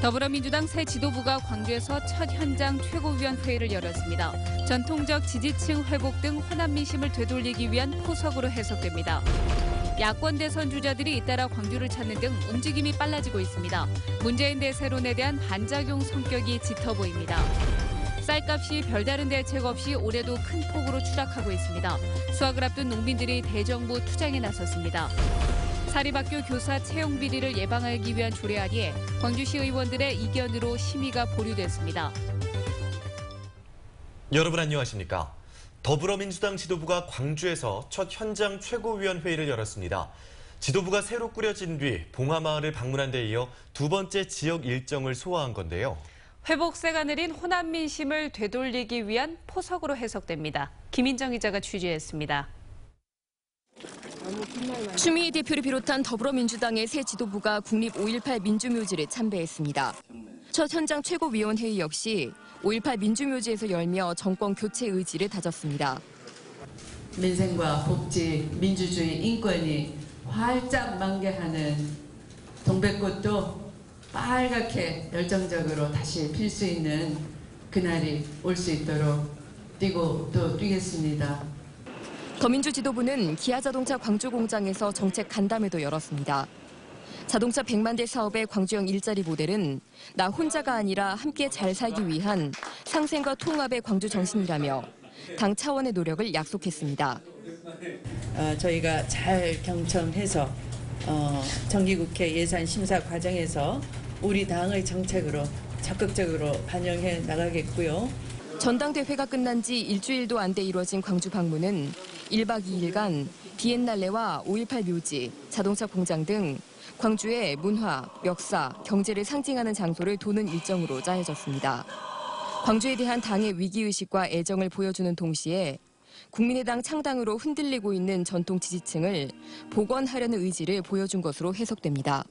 더불어민주당 새 지도부가 광주에서 첫 현장 최고위원회의를 열었습니다. 전통적 지지층 회복 등 호남 민심을 되돌리기 위한 포석으로 해석됩니다. 야권 대선 주자들이 잇따라 광주를 찾는 등 움직임이 빨라지고 있습니다. 문재인 대세론에 대한 반작용 성격이 짙어 보입니다. 쌀값이 별다른 대책 없이 올해도 큰 폭으로 추락하고 있습니다. 수학을 앞둔 농민들이 대정부 투쟁에 나섰습니다. 사립학교 교사 채용 비리를 예방하기 위한 조례안이 광주시 의원들의 이견으로 심의가 보류됐습니다. 여러분 안녕하십니까? 더불어민주당 지도부가 광주에서 첫 현장 최고위원회의를 열었습니다. 지도부가 새로 꾸려진 뒤 봉하마을을 방문한 데 이어 두 번째 지역 일정을 소화한 건데요. 회복세가 내린 호남 민심을 되돌리기 위한 포석으로 해석됩니다. 김인정 기자가 취재했습니다. 추미애 대표를 비롯한 더불어민주당의 새 지도부가 국립 5.18 민주묘지를 참배했습니다. 첫 현장 최고위원회의 역시 5.18 민주묘지에서 열며 정권 교체 의지를 다졌습니다. 민생과 복지, 민주주의, 인권이 활짝 만개하는 동백꽃도 빨갛게 열정적으로 다시 필 수 있는 그날이 올 수 있도록 뛰고 또 뛰겠습니다. 더민주 지도부는 기아자동차 광주공장에서 정책 간담회도 열었습니다. 자동차 100만 대 사업의 광주형 일자리 모델은 나 혼자가 아니라 함께 잘 살기 위한 상생과 통합의 광주 정신이라며 당 차원의 노력을 약속했습니다. 저희가 잘 경청해서 정기국회 예산 심사 과정에서 우리 당의 정책으로 적극적으로 반영해 나가겠고요. 전당대회가 끝난 지 일주일도 안 돼 이루어진 광주 방문은 1박 2일간 비엔날레와 5.18 묘지, 자동차 공장 등 광주의 문화, 역사, 경제를 상징하는 장소를 도는 일정으로 짜여졌습니다. 광주에 대한 당의 위기의식과 애정을 보여주는 동시에 국민의당 창당으로 흔들리고 있는 전통 지지층을 복원하려는 의지를 보여준 것으로 해석됩니다.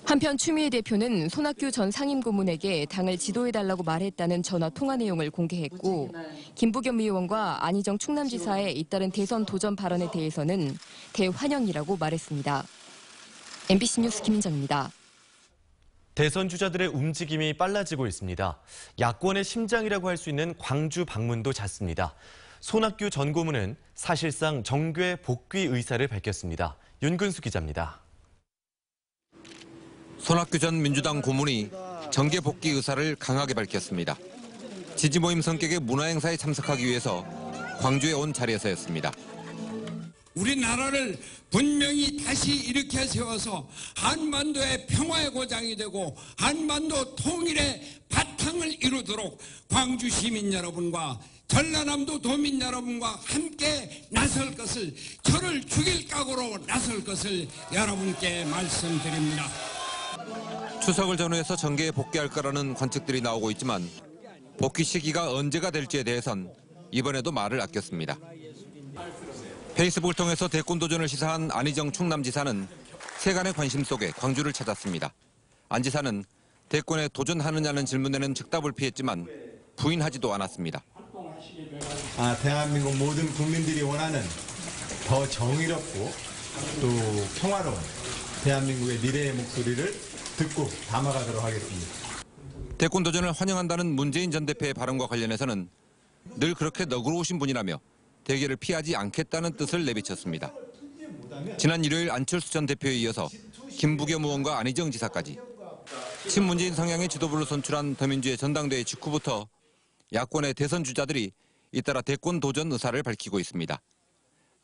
한편 추미애 대표는 손학규 전 상임고문에게 당을 지도해달라고 말했다는 전화 통화 내용을 공개했고 김부겸 의원과 안희정 충남지사의 잇따른 대선 도전 발언에 대해서는 대환영이라고 말했습니다. MBC 뉴스 김인정입니다. 대선 주자들의 움직임이 빨라지고 있습니다. 야권의 심장이라고 할 수 있는 광주 방문도 잦습니다. 손학규 전 고문은 사실상 정계 복귀 의사를 밝혔습니다. 윤근수 기자입니다. 손학규 전 민주당 고문이 정계 복귀 의사를 강하게 밝혔습니다. 지지 모임 성격의 문화행사에 참석하기 위해서 광주에 온 자리에서였습니다. 우리나라를 분명히 다시 일으켜 세워서 한반도의 평화의 고장이 되고 한반도 통일의 바탕을 이루도록 광주 시민 여러분과 전라남도 도민 여러분과 함께 나설 것을, 저를 죽일 각오로 나설 것을 여러분께 말씀드립니다. 추석을 전후해서 정계에 복귀할 거라는 관측들이 나오고 있지만 복귀 시기가 언제가 될지에 대해선 이번에도 말을 아꼈습니다. 페이스북을 통해서 대권 도전을 시사한 안희정 충남지사는 세간의 관심 속에 광주를 찾았습니다. 안 지사는 대권에 도전하느냐는 질문에는 즉답을 피했지만 부인하지도 않았습니다. 대한민국 모든 국민들이 원하는 더 정의롭고 또 평화로운 대한민국의 미래의 목소리를 듣고 담아가도록 하겠습니다. 대권 도전을 환영한다는 문재인 전 대표의 발언과 관련해서는 늘 그렇게 너그러우신 분이라며 대결을 피하지 않겠다는 뜻을 내비쳤습니다. 지난 일요일 안철수 전 대표에 이어서 김부겸 의원과 안희정 지사까지 친문재인 성향의 지도부를 선출한 더민주의 전당대회 직후부터 야권의 대선 주자들이 잇따라 대권 도전 의사를 밝히고 있습니다.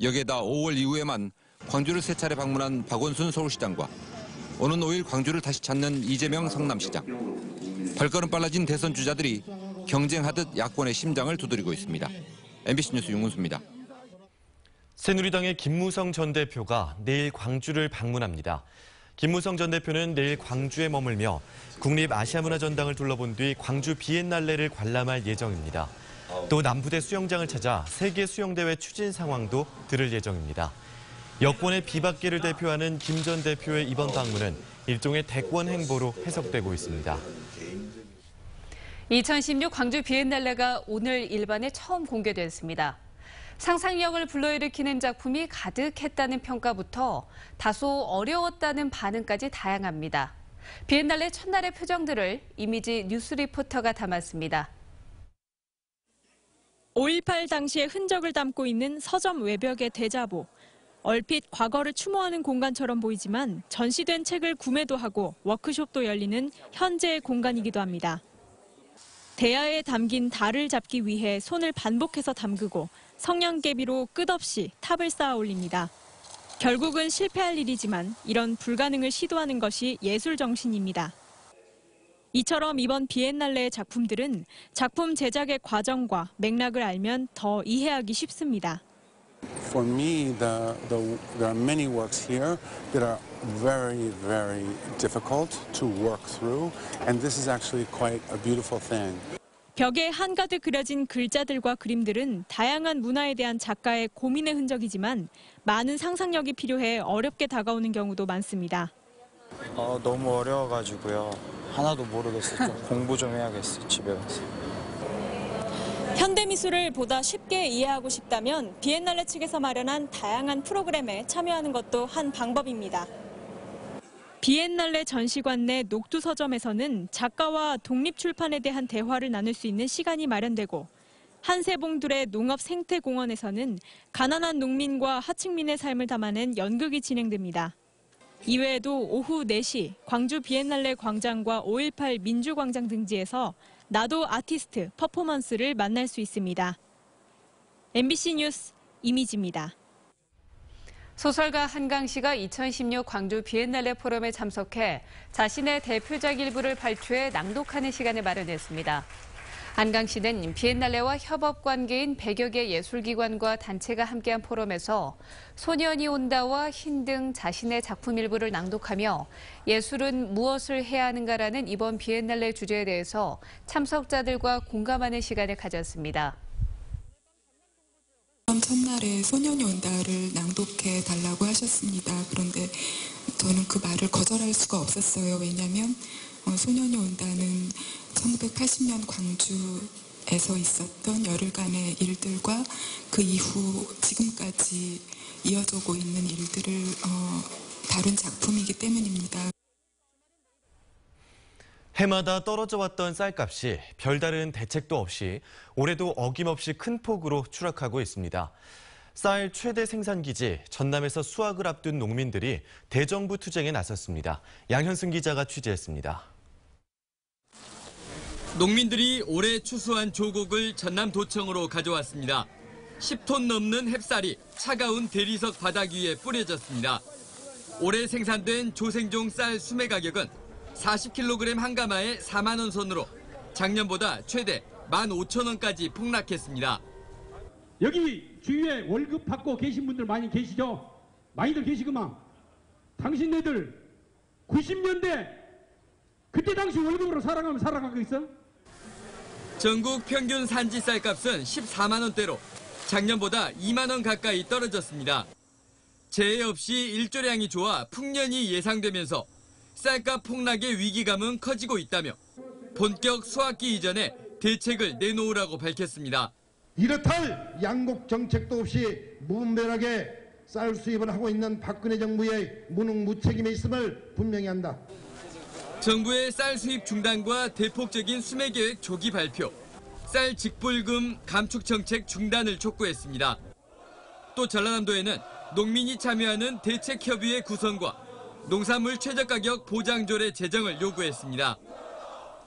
여기에다 5월 이후에만 광주를 세 차례 방문한 박원순 서울시장과 오는 5일 광주를 다시 찾는 이재명 성남시장. 발걸음 빨라진 대선 주자들이 경쟁하듯 야권의 심장을 두드리고 있습니다. MBC 뉴스 윤근수입니다. 새누리당의 김무성 전 대표가 내일 광주를 방문합니다. 김무성 전 대표는 내일 광주에 머물며 국립아시아문화전당을 둘러본 뒤 광주 비엔날레를 관람할 예정입니다. 또 남부대 수영장을 찾아 세계 수영대회 추진 상황도 들을 예정입니다. 여권의 비박계를 대표하는 김 전 대표의 이번 방문은 일종의 대권 행보로 해석되고 있습니다. 2016 광주 비엔날레가 오늘 일반에 처음 공개됐습니다. 상상력을 불러일으키는 작품이 가득했다는 평가부터 다소 어려웠다는 반응까지 다양합니다. 비엔날레 첫날의 표정들을 이미지 뉴스 리포터가 담았습니다. 5.18 당시의 흔적을 담고 있는 서점 외벽의 대자보. 얼핏 과거를 추모하는 공간처럼 보이지만 전시된 책을 구매도 하고 워크숍도 열리는 현재의 공간이기도 합니다. 대야에 담긴 달을 잡기 위해 손을 반복해서 담그고 성냥개비로 끝없이 탑을 쌓아 올립니다. 결국은 실패할 일이지만 이런 불가능을 시도하는 것이 예술 정신입니다. 이처럼 이번 비엔날레의 작품들은 작품 제작의 과정과 맥락을 알면 더 이해하기 쉽습니다. For me, there are many works here that are very, very difficult to work through, and this is actually quite a beautiful thing. 벽에 한가득 그려진 글자들과 그림들은 다양한 문화에 대한 작가의 고민의 흔적이지만 많은 상상력이 필요해 어렵게 다가오는 경우도 많습니다. 너무 어려워가지고요. 하나도 모르겠어요. 좀 공부 좀 해야겠어요, 집에 가서. 현대미술을 보다 쉽게 이해하고 싶다면 비엔날레 측에서 마련한 다양한 프로그램에 참여하는 것도 한 방법입니다. 비엔날레 전시관 내 녹두서점에서는 작가와 독립출판에 대한 대화를 나눌 수 있는 시간이 마련되고 한세봉둘의 농업생태공원에서는 가난한 농민과 하층민의 삶을 담아낸 연극이 진행됩니다. 이외에도 오후 4시 광주 비엔날레 광장과 5.18 민주광장 등지에서 나도 아티스트 퍼포먼스를 만날 수 있습니다. MBC 뉴스 이미지입니다. 소설가 한강 씨가 2016 광주 비엔날레 포럼에 참석해 자신의 대표작 일부를 발표해 낭독하는 시간을 마련했습니다. 한강 씨는 비엔날레와 협업 관계인 100여 개 예술기관과 단체가 함께한 포럼에서 소년이 온다와 흰 등 자신의 작품 일부를 낭독하며 예술은 무엇을 해야 하는가라는 이번 비엔날레 주제에 대해서 참석자들과 공감하는 시간을 가졌습니다. 첫날에 소년이 온다를 낭독해 달라고 하셨습니다. 그런데 저는 그 말을 거절할 수가 없었어요. 왜냐하면 소년이 온다는 1980년 광주에서 있었던 열흘간의 일들과 그 이후 지금까지 이어져 오고 있는 일들을 다룬 작품이기 때문입니다. 해마다 떨어져 왔던 쌀값이 별다른 대책도 없이 올해도 어김없이 큰 폭으로 추락하고 있습니다. 쌀 최대 생산기지 전남에서 수확을 앞둔 농민들이 대정부 투쟁에 나섰습니다. 양현승 기자가 취재했습니다. 농민들이 올해 추수한 조곡을 전남도청으로 가져왔습니다. 10톤 넘는 햅쌀이 차가운 대리석 바닥 위에 뿌려졌습니다. 올해 생산된 조생종 쌀 수매 가격은 40kg 한 가마에 4만 원 선으로 작년보다 최대 15,000원까지 폭락했습니다. 여기 주위에 월급 받고 계신 분들 많이 계시죠? 많이들 계시구만. 당신네들 90년대 그때 당시 월급으로 살아가면 살아가고 있어? 전국 평균 산지 쌀값은 14만 원대로 작년보다 2만 원 가까이 떨어졌습니다. 재해 없이 일조량이 좋아 풍년이 예상되면서 쌀값 폭락의 위기감은 커지고 있다며 본격 수확기 이전에 대책을 내놓으라고 밝혔습니다. 이렇다 양곡 정책도 없이 무분별하게 쌀 수입을 하고 있는 박근혜 정부의 무능무책임에 있음을 분명히 한다. 정부의 쌀 수입 중단과 대폭적인 수매 계획 조기 발표, 쌀 직불금 감축 정책 중단을 촉구했습니다. 또 전라남도에는 농민이 참여하는 대책협의회 구성과 농산물 최저가격 보장조례 제정을 요구했습니다.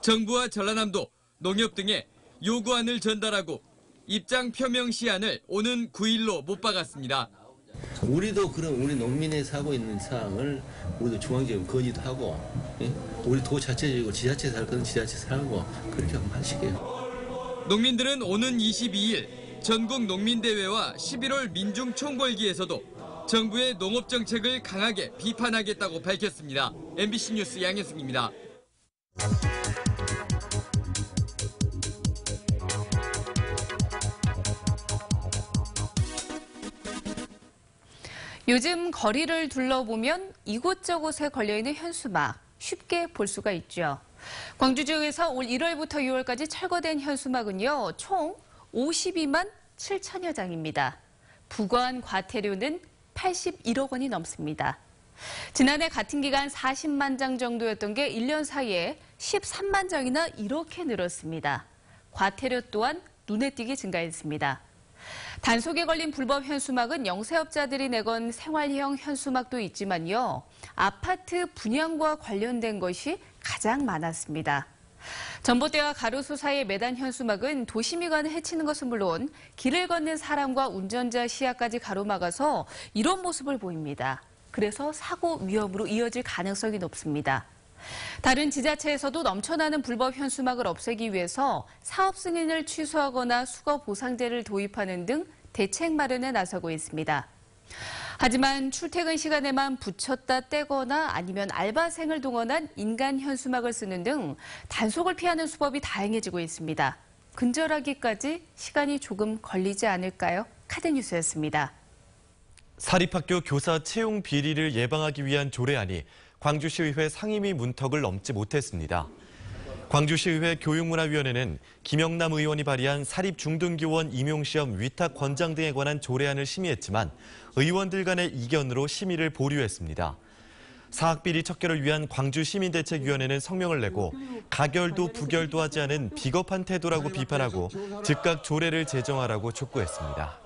정부와 전라남도, 농협 등에 요구안을 전달하고 입장 표명 시한을 오는 9일로 못 박았습니다. 우리도 그럼 우리 농민에서 하고 있는 사항을 우리도 중앙지검 건의도 하고, 우리 도 자체적이고 지자체에서 할 거는 지자체에서 하고 그렇게 한번 하시게요. 농민들은 오는 22일 전국 농민대회와 11월 민중총궐기에서도 정부의 농업정책을 강하게 비판하겠다고 밝혔습니다. MBC 뉴스 양현승입니다. 요즘 거리를 둘러보면 이곳저곳에 걸려있는 현수막 쉽게 볼 수가 있죠. 광주 지역에서 올 1월부터 6월까지 철거된 현수막은요, 총 52만 7천여 장입니다. 부과한 과태료는 81억 원이 넘습니다. 지난해 같은 기간 40만 장 정도였던 게 1년 사이에 13만 장이나 이렇게 늘었습니다. 과태료 또한 눈에 띄게 증가했습니다. 단속에 걸린 불법 현수막은 영세업자들이 내건 생활형 현수막도 있지만요. 아파트 분양과 관련된 것이 가장 많았습니다. 전봇대와 가로수 사이에 매단 현수막은 도시미관을 해치는 것은 물론 길을 걷는 사람과 운전자 시야까지 가로막아서 이런 모습을 보입니다. 그래서 사고 위험으로 이어질 가능성이 높습니다. 다른 지자체에서도 넘쳐나는 불법 현수막을 없애기 위해서 사업 승인을 취소하거나 수거 보상제를 도입하는 등 대책 마련에 나서고 있습니다. 하지만 출퇴근 시간에만 붙였다 떼거나 아니면 알바생을 동원한 인간 현수막을 쓰는 등 단속을 피하는 수법이 다양해지고 있습니다. 근절하기까지 시간이 조금 걸리지 않을까요? 카드뉴스였습니다. 사립학교 교사 채용 비리를 예방하기 위한 조례안이 광주시의회 상임위 문턱을 넘지 못했습니다. 광주시의회 교육문화위원회는 김영남 의원이 발의한 사립중등교원 임용시험 위탁 권장 등에 관한 조례안을 심의했지만 의원들 간의 이견으로 심의를 보류했습니다. 사학비리 척결을 위한 광주시민대책위원회는 성명을 내고 가결도 부결도 하지 않은 비겁한 태도라고 비판하고 즉각 조례를 제정하라고 촉구했습니다.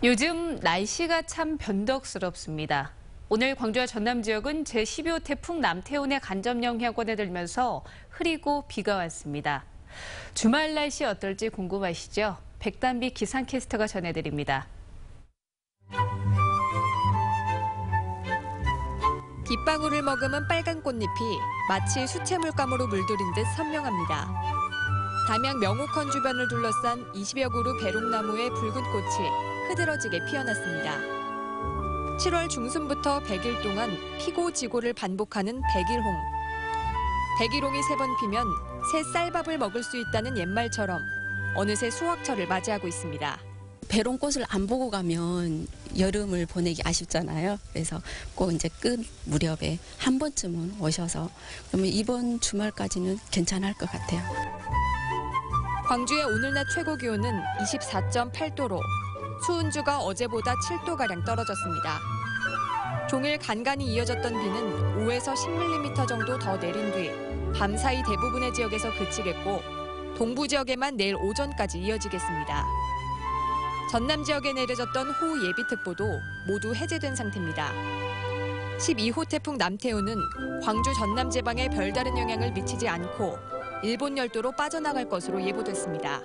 요즘 날씨가 참 변덕스럽습니다. 오늘 광주와 전남 지역은 제12호 태풍 남태운의 간접 영향권에 들면서 흐리고 비가 왔습니다. 주말 날씨 어떨지 궁금하시죠? 백단비 기상캐스터가 전해드립니다. 빗방울을 머금은 빨간 꽃잎이 마치 수채물감으로 물들인 듯 선명합니다. 담양 명옥헌 주변을 둘러싼 20여 그루 배롱나무의 붉은 꽃이 흐드러지게 피어났습니다. 7월 중순부터 100일 동안 피고 지고를 반복하는 백일홍. 백일홍이 3번 피면 새 쌀밥을 먹을 수 있다는 옛말처럼 어느새 수확철을 맞이하고 있습니다. 배롱꽃을 안 보고 가면 여름을 보내기 아쉽잖아요. 그래서 꼭 이제 끝 무렵에 한 번쯤은 오셔서 그러면 이번 주말까지는 괜찮을 것 같아요. 광주의 오늘 낮 최고 기온은 24.8도로 수은주가 어제보다 7도가량 떨어졌습니다. 종일 간간히 이어졌던 비는 5에서 10mm 정도 더 내린 뒤 밤사이 대부분의 지역에서 그치겠고 동부 지역에만 내일 오전까지 이어지겠습니다. 전남 지역에 내려졌던 호우 예비특보도 모두 해제된 상태입니다. 12호 태풍 남태운은 광주 전남 지방에 별다른 영향을 미치지 않고 일본 열도로 빠져나갈 것으로 예보됐습니다.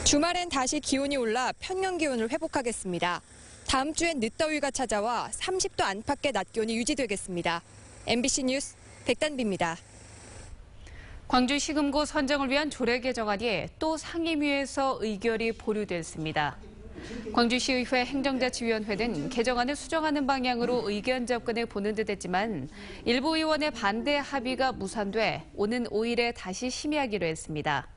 주말엔 다시 기온이 올라 평년 기온을 회복하겠습니다. 다음 주엔 늦더위가 찾아와 30도 안팎의 낮 기온이 유지되겠습니다. MBC 뉴스 백단비입니다. 광주시금고 선정을 위한 조례 개정안이 또 상임위에서 의결이 보류됐습니다. 광주시의회 행정자치위원회는 개정안을 수정하는 방향으로 의견 접근해 보는 듯 했지만 일부 의원의 반대 합의가 무산돼 오는 5일에 다시 심의하기로 했습니다.